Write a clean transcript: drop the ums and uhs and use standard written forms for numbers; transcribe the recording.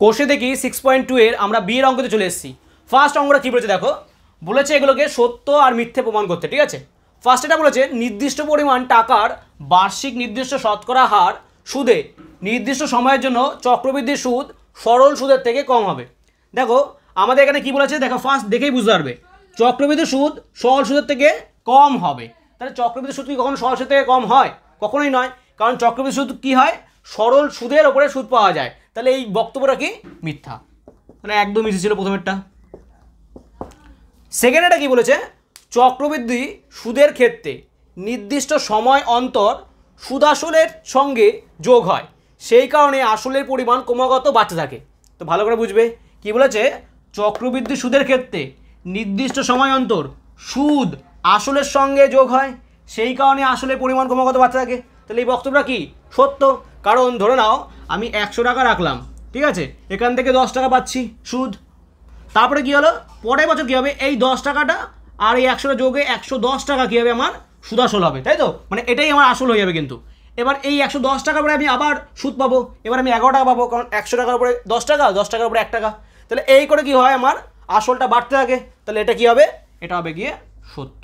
কোষে দেখি 6.2 এর আমরা বি এর অঙ্কতে চলে এসেছি। ফার্স্ট অঙ্কটা কী বলেছে দেখো, বলেছে এগুলোকে সত্য আর মিথ্যে প্রমাণ করতে, ঠিক আছে। ফার্স্ট এটা বলেছে নির্দিষ্ট পরিমাণ টাকার বার্ষিক নির্দিষ্ট শতকরা হার সুদে নির্দিষ্ট সময়ের জন্য চক্রবৃদ্ধি সুদ সরল সুদের থেকে কম হবে। দেখো আমাদের এখানে কি বলেছে, দেখো ফার্স্ট দেখেই বুঝতে পারবে চক্রবৃদ্ধি সুদ সরল সুদের থেকে কম হবে। তাহলে চক্রবৃদ্ধি সুদ কি কখনো সরল সুদ থেকে কম হয়? কখনোই নয়, কারণ চক্রবৃদ্ধি সুদ কি হয়, সরল সুদের ওপরে সুদ পাওয়া যায়। তাহলে এই বক্তব্যটা কি মিথ্যা, মানে একদম ইজি ছিল প্রথমেরটা। সেকেন্ডটা কি বলেছে, চক্রবৃদ্ধি সুদের ক্ষেত্রে নির্দিষ্ট সময় অন্তর সুদাসলের সঙ্গে যোগ হয়, সেই কারণে আসলের পরিমাণ ক্রমাগত বাড়তে থাকে। তো ভালো করে বুঝবে কি বলেছে, চক্রবৃদ্ধি সুদের ক্ষেত্রে নির্দিষ্ট সময় অন্তর সুদ আসলের সঙ্গে যোগ হয়, সেই কারণে আসলের পরিমাণ ক্রমাগত বাড়তে থাকে। তাহলে এই বক্তব্যটা কি সত্য, কারণ ধরে নাও আমি 100 টাকা রাখলাম, ঠিক আছে, এখান থেকে 10 টাকা পাচ্ছি সুদ। তারপরে কী হলো, পরের বছর কী হবে, এই 10 টাকাটা আর এই 100টা যোগে 110 টাকা কী হবে, আমার সুদাসল হবে, তাই তো, মানে এটাই আমার আসল হয়ে যাবে। কিন্তু এবার এই 110 টাকার পরে আমি আবার সুদ পাবো, এবার আমি 11 টাকা পাবো, কারণ 100 টাকার উপরে 10 টাকা, 10 টাকার উপরে 1 টাকা। তাহলে এই করে কি হয়, আমার আসলটা বাড়তে থাকে। তাহলে এটা কি হবে, এটা হবে গিয়ে সত্য।